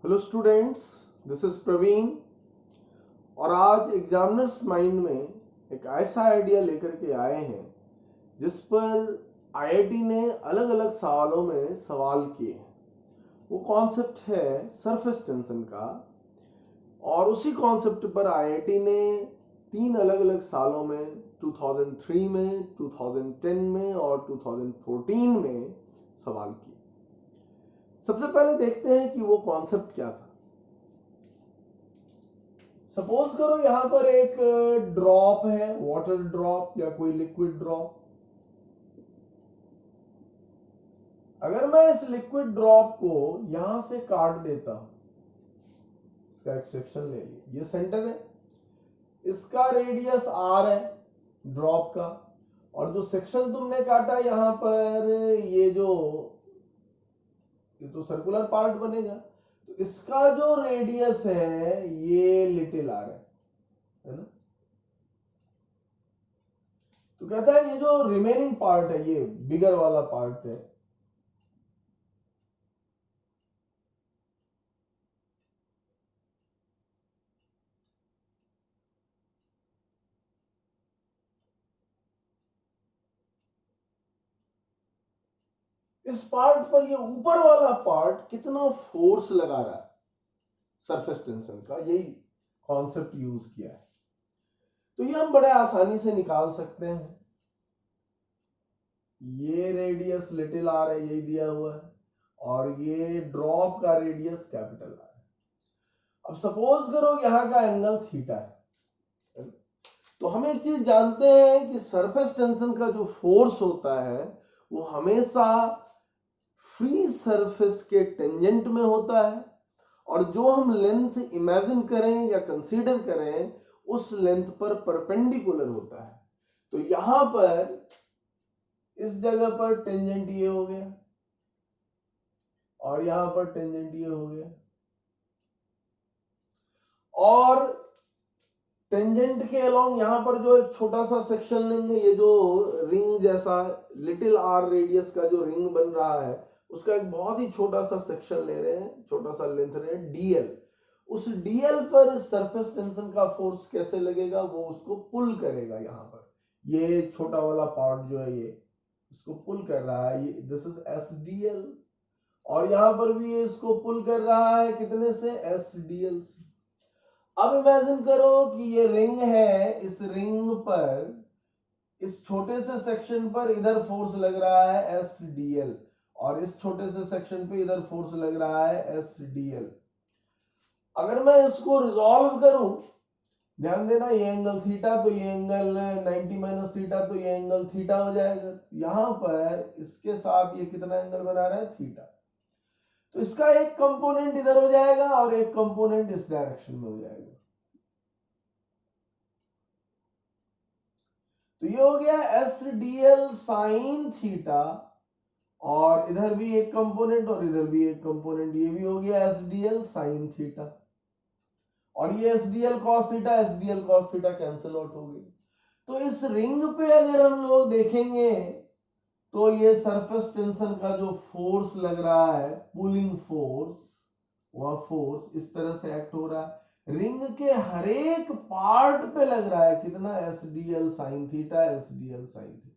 Hello students, this is Praveen. और आज examiners mind में एक ऐसा आइडिया लेकर के आए हैं जिस पर आईआईटी ने अलग अलग सवालों में सवाल किए हैं। वो कॉन्सेप्ट है सरफेस टेंशन का। और उसी कॉन्सेप्ट पर आईआईटी ने 3 अलग अलग सालों में 2003 में, 2010 में और 2014 में सवाल किए। सबसे पहले देखते हैं कि वो कॉन्सेप्ट क्या था। सपोज करो यहां पर एक ड्रॉप है, वाटर ड्रॉप या कोई लिक्विड ड्रॉप। अगर मैं इस लिक्विड ड्रॉप को यहां से काट देता हूं, इसका एक सेक्शन ले लिया, ये सेंटर है, इसका रेडियस आर है ड्रॉप का, और जो सेक्शन तुमने काटा यहां पर ये तो सर्कुलर पार्ट बनेगा, तो इसका जो रेडियस है ये लिटिल आर है ना। तो कहता है ये जो रिमेनिंग पार्ट है, ये बिगर वाला पार्ट है, इस पार्ट पर ये ऊपर वाला पार्ट कितना फोर्स लगा रहा है सरफेस टेंशन का, यही कॉन्सेप्ट यूज किया है। तो ये हम बड़े आसानी से निकाल सकते हैं। ये रेडियस लिटिल आर है, यही दिया हुआ है, और ये ड्रॉप का रेडियस कैपिटल आर है। अब सपोज करो यहां का एंगल थीटा है, तो हम एक चीज जानते हैं कि सरफेस टेंशन का जो फोर्स होता है वो हमेशा फ्री सरफेस के टेंजेंट में होता है, और जो हम लेंथ इमेजिन करें या कंसीडर करें उस लेंथ पर परपेंडिकुलर होता है। तो यहां पर इस जगह पर टेंजेंट ये हो गया और यहां पर टेंजेंट ये हो गया, और टेंजेंट के अलोंग यहां पर जो एक छोटा सा सेक्शन लेंगे, ये जो रिंग जैसा लिटिल आर रेडियस का जो रिंग बन रहा है उसका एक बहुत ही छोटा सा सेक्शन ले रहे हैं, छोटा सा लेंथ ले रहे हैं डीएल। उस डीएल पर सरफेस टेंशन का फोर्स कैसे लगेगा, वो उसको पुल करेगा। यहां पर ये छोटा वाला पार्ट जो है ये इसको पुल कर रहा है, ये दिस इज एस डीएल, और यहां पर भी ये इसको पुल कर रहा है कितने से, एस डीएल से। अब इमेजिन करो कि ये रिंग है, इस रिंग पर इस छोटे से सेक्शन पर इधर फोर्स लग रहा है एस डीएल, और इस छोटे से सेक्शन पे इधर फोर्स लग रहा है एस डीएल। अगर मैं इसको रिजॉल्व करूं, ध्यान देना, ये एंगल थीटा तो ये एंगल 90 माइनस थीटा तो ये एंगल थीटा हो जाएगा। यहां पर इसके साथ ये कितना एंगल बना रहा है, थीटा। तो इसका एक कंपोनेंट इधर हो जाएगा और एक कंपोनेंट इस डायरेक्शन में हो जाएगा। तो ये हो गया एस डीएल साइन थीटा, और इधर भी एक कंपोनेंट और इधर भी एक कंपोनेंट, ये भी हो गया एस डीएल साइन थीटा, और ये S DL cos theta, S DL cos theta cancel out हो गई। तो इस रिंग पे अगर हम लोग देखेंगे तो ये सरफेस टेंशन का जो फोर्स लग रहा है, पुलिंग फोर्स, वह फोर्स इस तरह से एक्ट हो रहा है, रिंग के हर एक पार्ट पे लग रहा है कितना, S DL sine theta, S DL sine theta.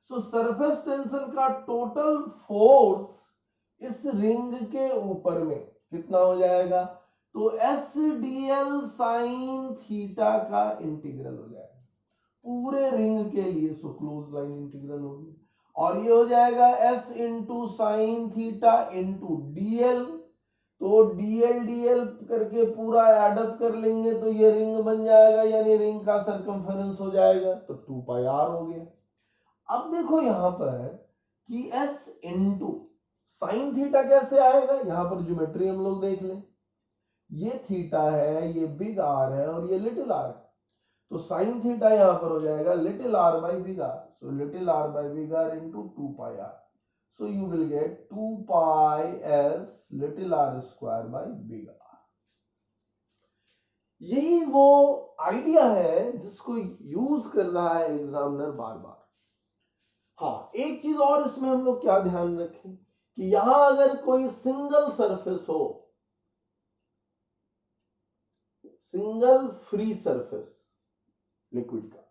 सो सरफेस टेंशन का टोटल फोर्स इस रिंग के ऊपर में कितना हो जाएगा, तो एस डीएल साइन थीटा का इंटीग्रल हो जाएगा पूरे रिंग के लिए। सो क्लोज लाइन इंटीग्रल होगी, और ये हो जाएगा S into sine theta into DL. तो डीएल डीएल करके पूरा एडअप कर लेंगे तो ये रिंग बन जाएगा, यानी रिंग का सरकमफेरेंस हो जाएगा, तो 2 पाई आर हो गया। अब देखो यहां पर कि एस इंटू साइन थीटा कैसे आएगा, यहां पर ज्योमेट्री हम लोग देख लें। ये थीटा है, ये बिग आर है, और ये लिटिल आर है, तो साइन थीटा यहां पर हो जाएगा little R by big R. So little R by big R into 2 pi R, so you will get 2 pi S little R square by big R. यही वो आइडिया है जिसको यूज कर रहा है एग्जामिनर बार बार। हाँ, एक चीज और इसमें हम लोग क्या ध्यान रखें कि यहां अगर कोई सिंगल सरफेस हो, सिंगल फ्री सरफेस लिक्विड का।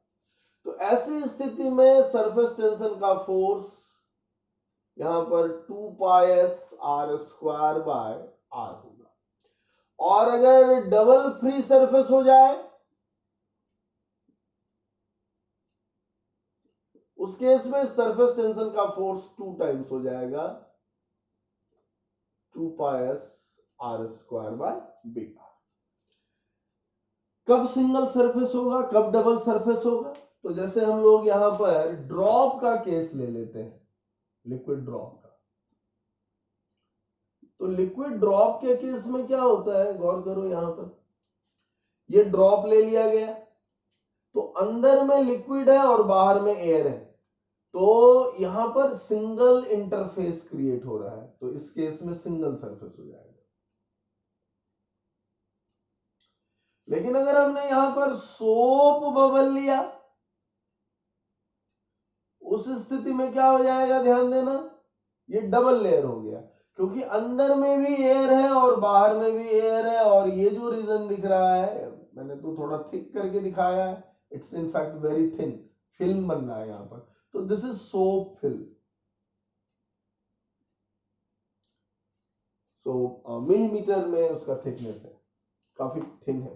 तो ऐसी स्थिति में सरफेस टेंशन का फोर्स यहां पर 2πs r² बाय r होगा। और अगर डबल फ्री सरफेस हो जाए उस केस में सरफेस टेंशन का फोर्स 2 टाइम्स हो जाएगा 2πs r² बाय b। कब सिंगल सरफेस होगा, कब डबल सरफेस होगा? तो जैसे हम लोग यहां पर ड्रॉप का केस ले लेते हैं, लिक्विड ड्रॉप का। तो लिक्विड ड्रॉप के केस में क्या होता है, गौर करो यहां पर, ये ड्रॉप ले लिया गया तो अंदर में लिक्विड है और बाहर में एयर है, तो यहां पर सिंगल इंटरफेस क्रिएट हो रहा है, तो इस केस में सिंगल सरफेस हो जाएगा। लेकिन अगर हमने यहां पर सोप बबल लिया उस स्थिति में क्या हो जाएगा, ध्यान देना, ये डबल लेयर हो गया, क्योंकि अंदर में भी एयर है और बाहर में भी एयर है। और ये जो रीजन दिख रहा है, मैंने तो थोड़ा थिक करके दिखाया है, it's in fact very thin, film बन रहा है यहां पर। तो this is soap film. So millimetre में उसका थिकनेस है, काफी थिन है,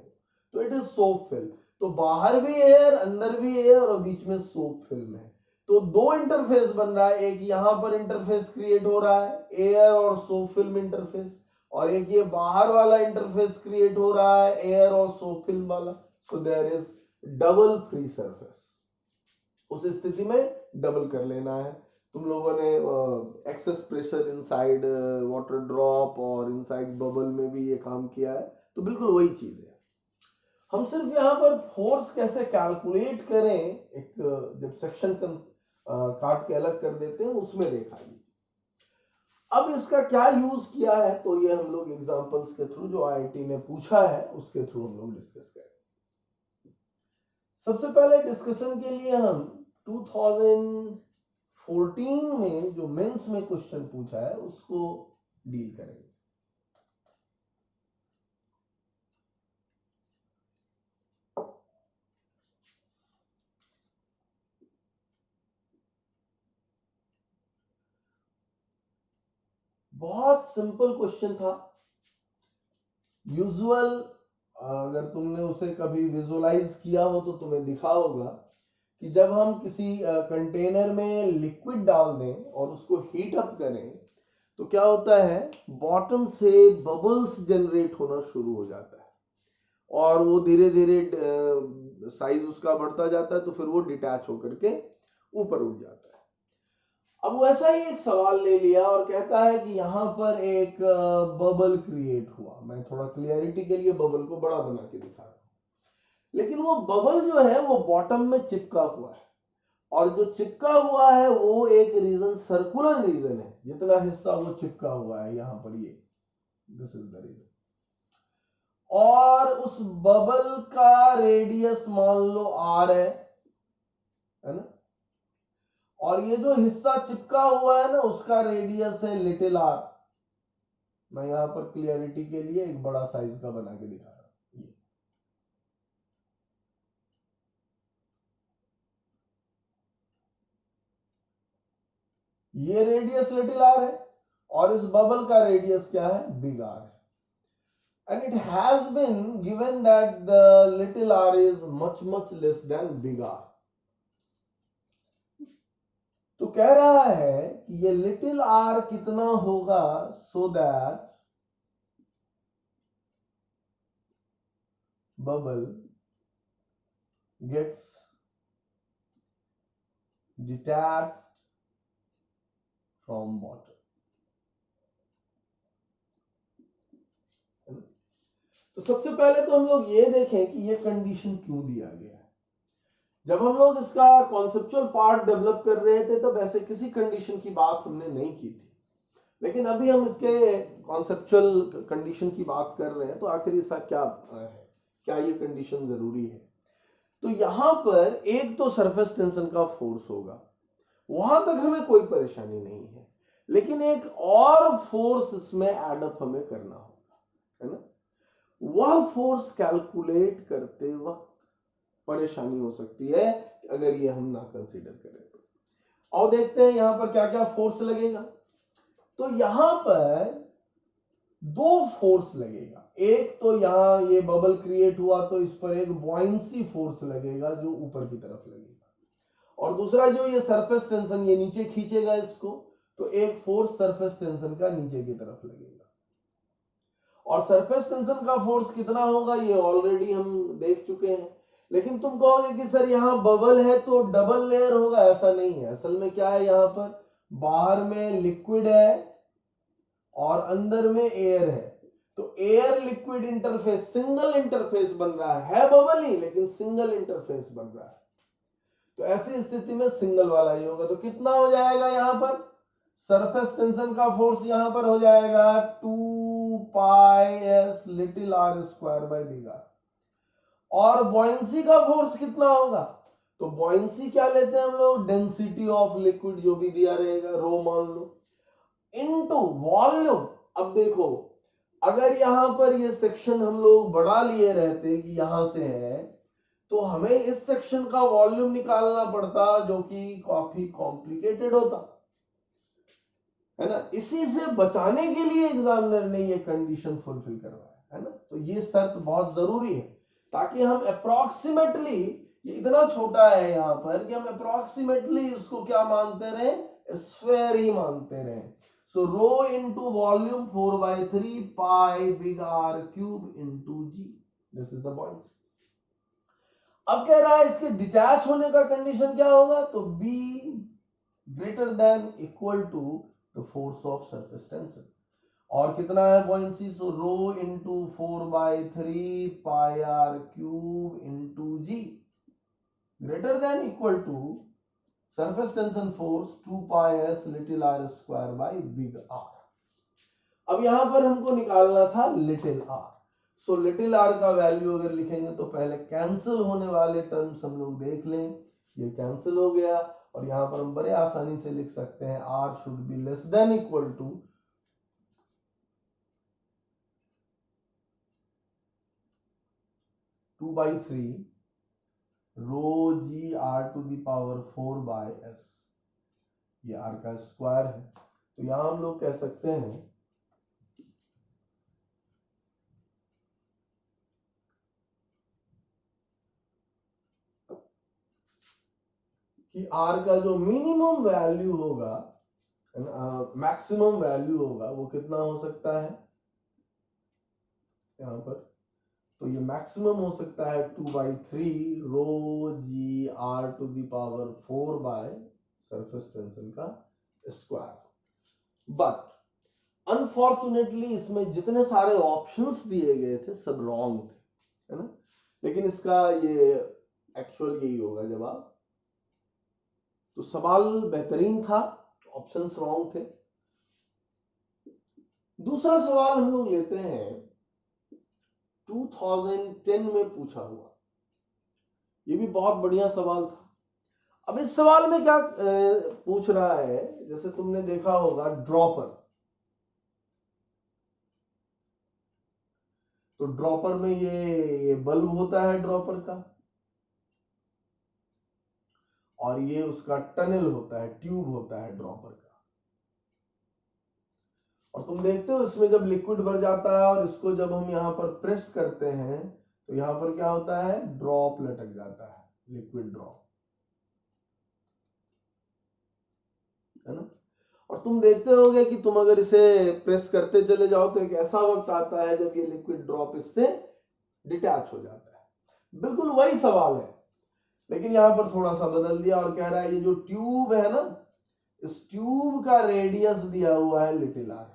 तो इट इज सोप फिल्म। तो बाहर भी एयर, अंदर भी एयर और बीच में सोप फिल्म है। तो दो इंटरफेस बन रहा है, एक यहां पर इंटरफेस क्रिएट हो रहा है, एयर और सोप फिल्म इंटरफेस, और एक ये बाहर वाला इंटरफेस क्रिएट हो रहा है, एयर और सोप फिल्म वाला। So there is double free surface. उस स्थिति में डबल कर लेना है। तुम लोगों ने excess pressure inside water drop और इनसाइड बबल में भी ये काम किया है, तो बिल्कुल वही चीज है। हम सिर्फ यहाँ पर फोर्स कैसे कैलकुलेट करें, एक जब सेक्शन काट के अलग कर देते हैं उसमें देखा ये। अब इसका क्या यूज किया है, तो ये हम लोग एग्जांपल्स के थ्रू, जो आईआईटी ने पूछा है उसके थ्रू हम लोग डिस्कस करें। सबसे पहले डिस्कशन के लिए हम 2014 में जो मेंस में क्वेश्चन पूछा है उसको डील करेंगे। बहुत सिंपल क्वेश्चन था, यूजुअल। अगर तुमने उसे कभी विजुअलाइज किया हो तो तुम्हें दिखा होगा कि जब हम किसी कंटेनर में लिक्विड डाल दें और उसको हीट अप करें तो क्या होता है, बॉटम से बबल्स जनरेट होना शुरू हो जाता है और वो धीरे धीरे साइज उसका बढ़ता जाता है, तो फिर वो डिटैच होकर के ऊपर उठ जाता है। अब वैसा ही एक सवाल ले लिया और कहता है कि यहां पर एक बबल क्रिएट हुआ। मैं थोड़ा क्लियरिटी के लिए बबल को बड़ा बना के दिखा रहा हूं, लेकिन वो बबल जो है वो बॉटम में चिपका हुआ है, और जो चिपका हुआ है वो एक रीजन, सर्कुलर रीजन है, जितना हिस्सा वो चिपका हुआ है यहां पर, ये दिस इज द रीजन। और उस बबल का रेडियस मान लो r है ना, और ये जो हिस्सा चिपका हुआ है ना उसका रेडियस है लिटिल r। मैं यहां पर क्लियरिटी के लिए एक बड़ा साइज का बना के दिखा रहा हूं। ये रेडियस लिटिल r है और इस बबल का रेडियस क्या है, बिग r है। And it has been given that the little r is much less than big R. तो कह रहा है कि ये लिटिल r कितना होगा, so that bubble gets detached from bottom. तो सबसे पहले तो हम लोग ये देखें कि ये कंडीशन क्यों दिया गया है। जब हम लोग इसका कॉन्सेप्चुअल पार्ट डेवलप कर रहे थे तो वैसे किसी कंडीशन की बात हमने नहीं की थी, लेकिन अभी हम इसके कॉन्सेप्चुअल कंडीशन की बात कर रहे हैं, तो आखिर इसका क्या है, क्या ये कंडीशन जरूरी है। तो यहां पर एक तो सरफेस टेंशन का फोर्स होगा, वहां तक हमें कोई परेशानी नहीं है, लेकिन एक और फोर्स इसमें एडअप हमें करना होगा, है ना। वह फोर्स कैलकुलेट करते वक्त परेशानी हो सकती है अगर ये हम ना कंसीडर करें तो। और देखते हैं यहां पर क्या क्या फोर्स लगेगा। तो यहां पर दो फोर्स लगेगा। एक तो यहां ये बबल क्रिएट हुआ तो इस पर एक बॉयंसी फोर्स लगेगा जो ऊपर की तरफ लगेगा, और दूसरा जो ये सरफेस टेंशन ये नीचे खींचेगा इसको, तो एक फोर्स सरफेस टेंशन का नीचे की तरफ लगेगा। और सरफेस टेंशन का फोर्स कितना होगा ये ऑलरेडी हम देख चुके हैं। लेकिन तुम कहोगे कि सर यहाँ बबल है तो डबल लेयर होगा, ऐसा नहीं है। असल में क्या है, यहाँ पर बाहर में लिक्विड है और अंदर में एयर है, तो air liquid interface single interface बन रहा है बबल ही, लेकिन सिंगल इंटरफेस बन रहा है। तो ऐसी स्थिति में सिंगल वाला ही होगा। तो कितना हो जाएगा यहां पर सरफेस टेंशन का फोर्स, यहां पर हो जाएगा 2 pi S little R square by big R. और बॉयंसी का फोर्स कितना होगा, तो बॉयंसी क्या लेते हैं हम लोग, डेंसिटी ऑफ लिक्विड जो भी दिया रहेगा रो मान लो, इनटू वॉल्यूम। अब देखो अगर यहां पर ये सेक्शन हम लोग बढ़ा लिए रहते कि यहां से है, तो हमें इस सेक्शन का वॉल्यूम निकालना पड़ता जो कि काफी कॉम्प्लिकेटेड होता है ना। इसी से बचाने के लिए एग्जामिनर ने ये कंडीशन फुलफिल करवाया है ना। तो ये शर्त बहुत जरूरी है ताकि हम अप्रोक्सीमेटली, ये इतना छोटा है यहां पर कि हम अप्रोक्सीमेटली इसको क्या मानते रहे, स्फेयर ही मानते रहे। So rho into volume 4/3 pi big R cube into G, this is the point. अब कह रहा है इसके डिटैच होने का कंडीशन क्या होगा, तो B greater than equal to the force of surface tension. और कितना है buoyancy, so rho into 4/3 pi R cube into G greater than equal to surface tension force 2 pi S little R square by big R. अब यहां पर हमको निकालना था little R. So little R का वैल्यू अगर लिखेंगे तो पहले कैंसिल होने वाले टर्म्स हम लोग देख लें, ये कैंसिल हो गया, और यहां पर हम बड़े आसानी से लिख सकते हैं R should be less than equal to 2/3 rho G R to the power 4 by S, ये आर का स्क्वायर है। तो यहां हम लोग कह सकते हैं कि आर का जो मिनिमम वैल्यू होगा, मैक्सिमम वैल्यू होगा, वो कितना हो सकता है यहां पर, तो ये मैक्सिमम हो सकता है 2/3 rho G R to the power 4 by surface tension का स्क्वायर। बट अनफॉर्चुनेटली इसमें जितने सारे ऑप्शंस दिए गए थे सब रॉन्ग थे, है ना। लेकिन इसका ये एक्चुअल यही होगा जवाब। तो सवाल बेहतरीन था, ऑप्शंस रॉन्ग थे। दूसरा सवाल हम लोग लेते हैं 2010 में पूछा हुआ, ये भी बहुत बढ़िया सवाल था। अब इस सवाल में क्या पूछ रहा है, जैसे तुमने देखा होगा ड्रॉपर, तो ड्रॉपर में ये बल्ब होता है ड्रॉपर का, और ये उसका टनल होता है, ट्यूब होता है ड्रॉपर का। और तुम देखते हो इसमें जब लिक्विड भर जाता है और इसको जब हम यहाँ पर प्रेस करते हैं तो यहाँ पर क्या होता है, ड्रॉप लटक जाता है, लिक्विड ड्रॉप, है ना। और तुम देखते होगे कि तुम अगर इसे प्रेस करते चले जाओ तो एक ऐसा वक्त आता है जब ये लिक्विड ड्रॉप इससे डिटैच हो जाता है। बिल्कुल वही सवाल है, लेकिन यहां पर थोड़ा सा बदल दिया और कह रहा है ये जो ट्यूब है ना, इस ट्यूब का रेडियस दिया हुआ है लिटिल आर,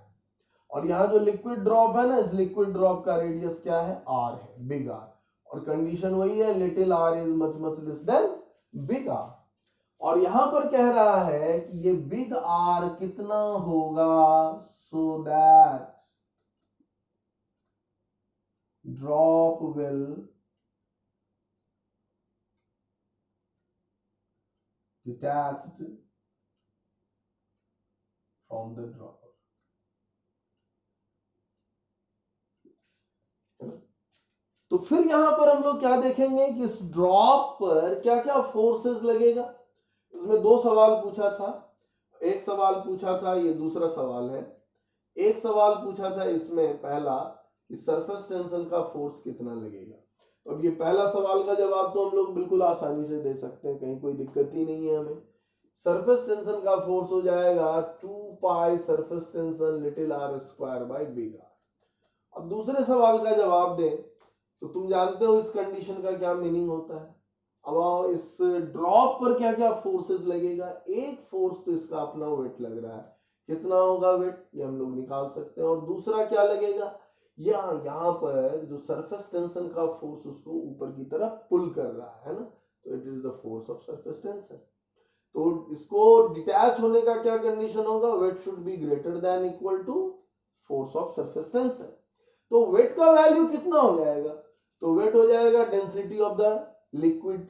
और यहाँ जो लिक्विड ड्रॉप है ना, इस लिक्विड ड्रॉप का रेडियस क्या है, आर है, बिग आर। और कंडीशन वही है, little R is much much less than big R. और यहां पर कह रहा है कि ये बिग आर कितना होगा, so that drop will detached from the dropper। तो फिर यहां पर हम लोग क्या देखेंगे कि इस ड्रॉप पर क्या क्या फोर्सेस लगेगा। इसमें दो सवाल पूछा था, एक सवाल पूछा था, ये दूसरा सवाल है। एक सवाल पूछा था इसमें पहला कि सरफेस टेंशन का फोर्स कितना लगेगा। तो अब ये पहला सवाल का जवाब तो हम लोग बिल्कुल आसानी से दे सकते हैं, कहीं कोई दिक्कत ही नहीं है हमें। सरफेस टेंशन का फोर्स हो जाएगा 2 pi surface tension little r square by big R। अब दूसरे सवाल का जवाब दें तो तुम जानते हो इस कंडीशन का क्या मीनिंग होता है। अब आओ इस ड्रॉप पर क्या क्या फोर्सेस लगेगा। एक फोर्स तो इसका अपना वेट लग रहा है, कितना होगा वेट ये हम लोग निकाल सकते हैं। और दूसरा क्या लगेगा, यहाँ पर जो सरफेस टेंशन का फोर्स उसको ऊपर की तरफ पुल कर रहा है ना, तो it is the force of surface tension. तो इसको डिटैच होने का क्या कंडीशन होगा, weight should be greater than equal to force of surface tension. तो वेट का वैल्यू कितना हो जाएगा, तो वेट हो जाएगा density of the liquid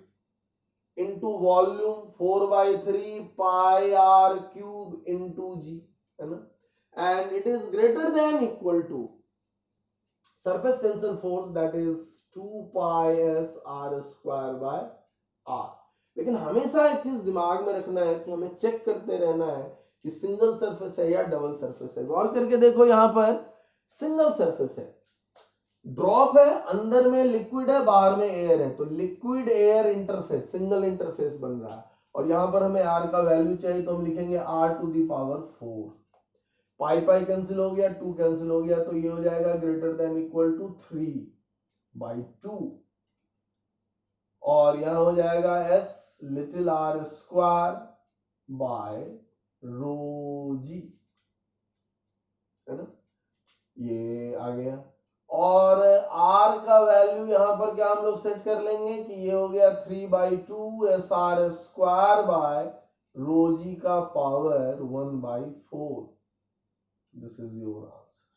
into volume 4/3 pi r cube into g, है ना, and it is greater than equal to surface tension force that is 2 pi s r square bye r। लेकिन हमेशा एक चीज दिमाग में रखना है कि हमें चेक करते रहना है कि सिंगल सरफेस है या डबल सरफेस है। गौर करके देखो, यहां पर सिंगल सरफेस है, ड्रॉप है, अंदर में लिक्विड है, बाहर में एयर है, तो liquid air interface, single interface बन रहा है। और यहां पर हमें r का वैल्यू चाहिए, तो हम लिखेंगे r to the power 4। Pi pi cancel हो गया, 2 कैंसिल हो गया, तो ये हो जाएगा ग्रेटर देन इक्वल टू 3/2। और यहां हो जाएगा s little r square by rho G, है ना, ये आ गया। और r का वैल्यू यहां पर क्या हम लोग सेट कर लेंगे कि ये हो गया 3/2 SR square by rho G का power 1/4। This is your answer.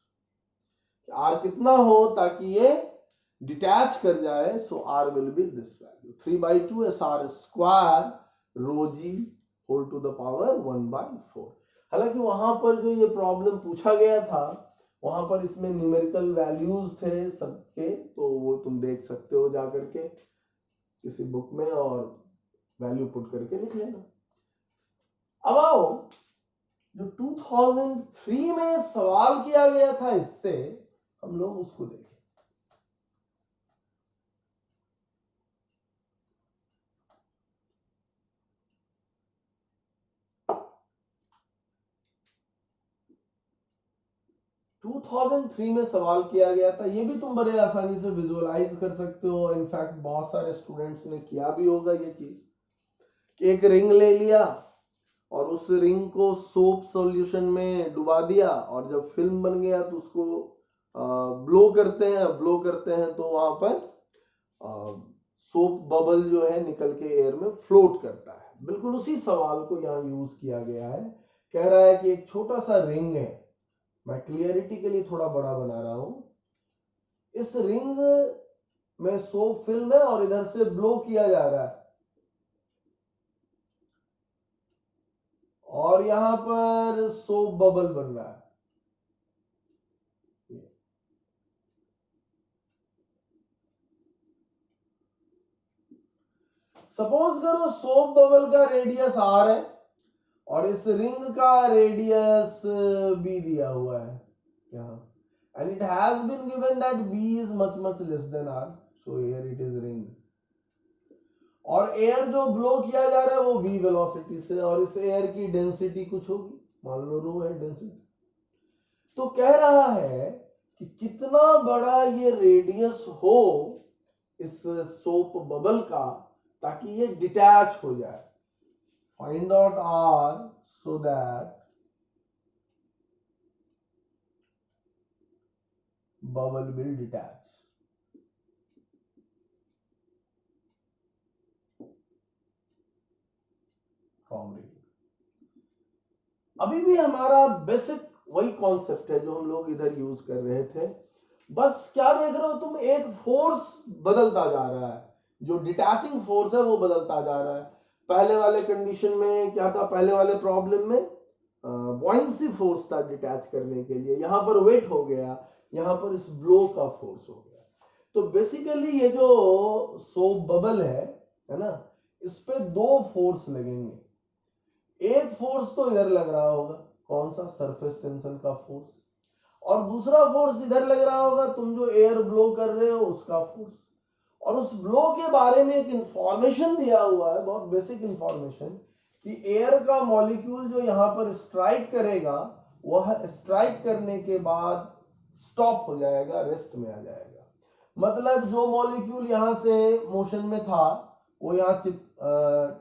r कितना हो ताकि ये डिटैच कर जाए, so r will be this value 3/2 SR square rho G whole to the power 1/4। हालांकि वहां पर जो ये प्रॉब्लम पूछा गया था वहां पर इसमें न्यूमेरिकल वैल्यूज थे सबके, तो वो तुम देख सकते हो जाकर के किसी बुक में और वैल्यू पुट करके लिख लेना। अब आओ जो 2003 में सवाल किया गया था इससे हम लोग उसको देखें। टू 2003 में सवाल किया गया था, ये भी तुम बड़े आसानी से विजुअलाइज कर सकते हो। इनफैक्ट बहुत सारे स्टूडेंट्स ने किया भी होगा ये चीज। एक रिंग ले लिया और उस रिंग को सोप सॉल्यूशन में डुबा दिया, और जब फिल्म बन गया तो उसको ब्लो करते हैं तो वहां पर सोप बबल जो है निकल के एयर में फ्लोट करता है। बिल्कुल उसी सवाल को यहाँ यूज किया गया है। कह रहा है कि एक छोटा सा रिंग है, मैं क्लियरिटी के लिए थोड़ा बड़ा बना रहा हूं। इस रिंग में सोप फिल्म है और इधर से ब्लो किया जा रहा है, और यहां पर सोप बबल बन रहा है। सपोज करो सोप बबल का रेडियस r है और इस रिंग का रेडियस b दिया हुआ है यहाँ, and it has been given that b is much less than r, so here it is ring। और एयर जो ब्लो किया जा रहा है वो v वेलोसिटी से, और इस एयर की डेंसिटी कुछ होगी, मान लो रो है डेंसिटी। तो कह रहा है कि कितना बड़ा ये रेडियस हो इस सोप बबल का ताकि ये डिटैच हो जाए। Find out r so that bubble will detach। From ring. अभी भी हमारा बेसिक वही कॉन्सेप्ट है जो हम लोग इधर यूज कर रहे थे। बस क्या देख रहे हो तुम, एक फोर्स बदलता जा रहा है, जो डिटैचिंग फोर्स है वो बदलता जा रहा है। पहले वाले कंडीशन में क्या था, पहले वाले प्रॉब्लम में बॉयंसी फोर्स था डिटैच करने के लिए, यहां पर वेट हो गया, यहां पर इस ब्लो का फोर्स हो गया। तो बेसिकली ये जो सोप बबल है ना, इस पे दो फोर्स लगेंगे। एक फोर्स तो इधर लग रहा होगा, कौन सा, सरफेस टेंशन का फोर्स, और दूसरा फोर्स इधर लग रहा होगा, तुम जो एयर ब्लो कर रहे हो उसका फोर्स। और उस ब्लो के बारे में एक इंफॉर्मेशन दिया हुआ है, बहुत बेसिक इंफॉर्मेशन, कि एयर का मॉलिक्यूल जो यहां पर स्ट्राइक करेगा, वह स्ट्राइक करने के बाद स्टॉप हो जाएगा, रेस्ट में आ जाएगा। मतलब जो मॉलिक्यूल यहां से मोशन में था वो यहाँ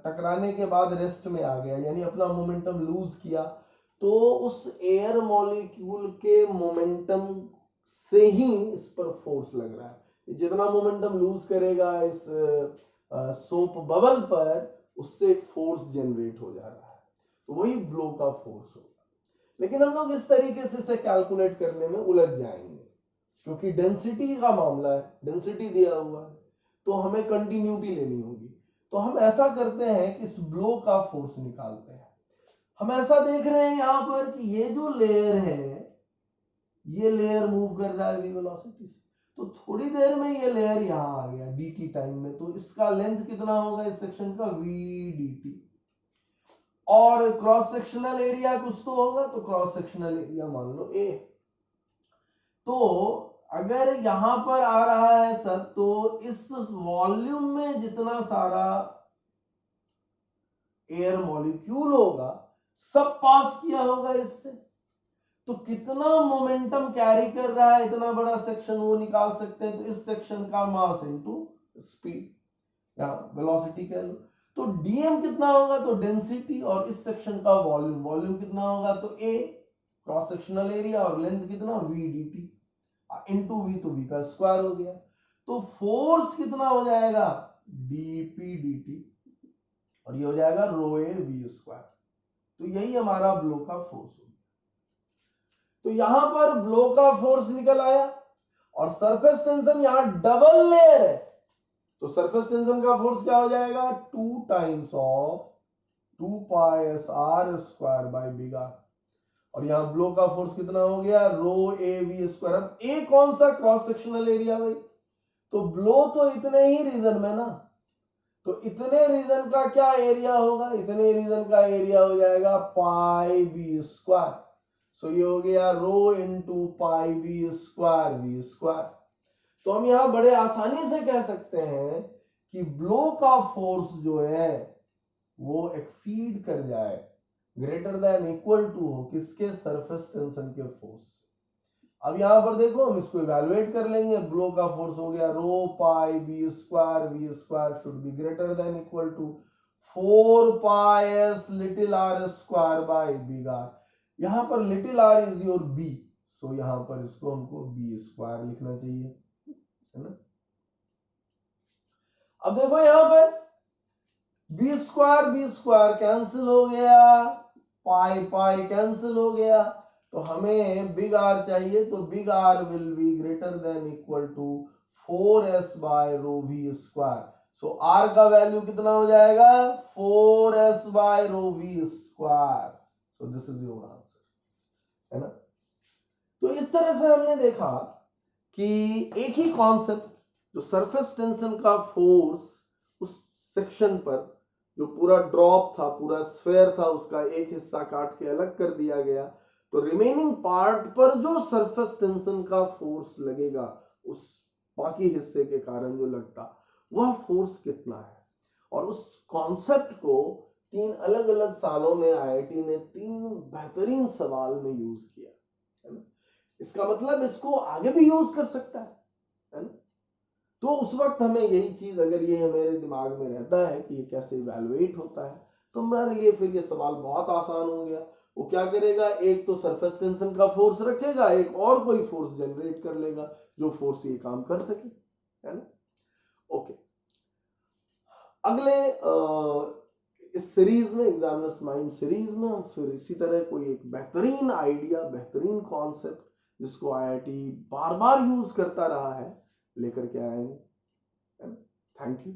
टकराने के बाद रेस्ट में आ गया, यानी अपना मोमेंटम लूज किया। तो उस एयर मॉलिक्यूल के मोमेंटम से ही इस पर फोर्स लग रहा है। जितना मोमेंटम लूज करेगा इस सोप बबल पर, उससे एक फोर्स जनरेट हो जा रहा है, तो वही ब्लो का फोर्स होगा। लेकिन हम लोग इस तरीके से इसे कैलकुलेट करने में उलझ जाएंगे, क्योंकि डेंसिटी का मामला है, डेंसिटी दिया हुआ है, तो हमें कंटिन्यूटी लेनी होगी। तो हम ऐसा करते हैं कि इस ब्लो का फोर्स निकालते हैं। हम ऐसा देख रहे हैं यहां पर कि ये जो लेयर है, ये लेयर मूव कर रहा है v वेलोसिटी से, तो थोड़ी देर में ये लेयर यहां आ गया dt टाइम में, तो इसका लेंथ कितना होगा इस सेक्शन का, v dt। और क्रॉस सेक्शनल एरिया कुछ तो होगा, तो क्रॉस सेक्शनल एरिया मान लो a। तो अगर यहां पर आ रहा है सब, तो इस वॉल्यूम में जितना सारा एयर मॉलिक्यूल होगा सब पास किया होगा इससे, तो कितना मोमेंटम कैरी कर रहा है इतना बड़ा सेक्शन वो निकाल सकते हैं। तो इस सेक्शन का मास इनटू स्पीड या वेलोसिटी कह लो। तो dm कितना होगा, तो डेंसिटी, और इस सेक्शन का वॉल्यूम, वॉल्यूम कितना होगा, तो a क्रॉस सेक्शनल एरिया, और लेंथ कितना v dt इंटू v, तो v का स्क्वायर हो गया। तो फोर्स कितना हो जाएगा, dp dt, और ये हो जाएगा रो ए v स्क्वायर। तो यही हमारा ब्लो का फोर्स हो गया। तो यहां पर ब्लो का फोर्स निकल आया, और सरफेस टेंशन यहां डबल लेयर है, तो सरफेस टेंशन का फोर्स क्या हो जाएगा, 2 times of 2 pi S R square by big R. और यहां ब्लो का फोर्स कितना हो गया, रो ए वी स्क्वायर। अब ए कौन सा, क्रॉस सेक्शनल एरिया भाई, तो ब्लो तो इतने ही रीजन में ना, तो इतने रीजन का क्या एरिया होगा, इतने रीजन का एरिया हो जाएगा पाई वी स्क्वायर। सो ये हो गया rho into pi V square. तो हम यहां बड़े आसानी से कह सकते हैं कि ब्लो का फोर्स जो है वो एक्सीड कर जाए, ग्रेटर देन इक्वल टू हो किसके, सरफेस टेंशन के फोर्स। अब यहां पर देखो हम इसको इवैल्यूएट कर लेंगे। ब्लो का फोर्स हो गया rho pi V square should be greater than equal to 4 pi S little R square by big R. यहां पर little R is your B, so यहां पर इसको हमको बी स्क्वायर लिखना चाहिए, है ना। अब देखो यहां पर बी स्क्वायर कैंसिल हो गया, पाई पाई कैंसिल हो गया, तो हमें बिग आर चाहिए, तो big R will be greater than equal to 4s by rho V square. So R का वैल्यू कितना हो जाएगा, 4s by rho V square. So this is your answer, है ना। तो इस तरह से हमने देखा कि एक ही कॉन्सेप्ट, जो सरफेस टेंशन का फोर्स उस सेक्शन पर, जो पूरा ड्रॉप था, पूरा स्फेयर था, उसका एक हिस्सा काट के अलग कर दिया गया, तो रिमेनिंग पार्ट पर जो सरफेस टेंशन का फोर्स लगेगा, उस बाकी हिस्से के कारण जो लगता, वह फोर्स कितना है। और उस कॉन्सेप्ट को 3 अलग अलग सालों में आईआईटी ने 3 बेहतरीन सवाल में यूज किया, है ना। इसका मतलब इसको आगे भी यूज कर सकता है ना। तो उस वक्त हमें यही चीज, अगर ये मेरे दिमाग में रहता है कि ये कैसे इवैल्यूएट होता है, तो मेरे लिए फिर ये सवाल बहुत आसान हो गया। वो क्या करेगा, एक तो सरफेस टेंशन का फोर्स रखेगा, एक और कोई फोर्स जनरेट कर लेगा जो फोर्स ये काम कर सके, है ना। ओके, अगले इस सीरीज में, एग्जामिनर्स माइंड सीरीज में, हम फिर इसी तरह कोई एक बेहतरीन आइडिया, बेहतरीन कॉन्सेप्ट जिसको आईआईटी बार बार यूज करता रहा है, लेकर के आएंगे। Thank you.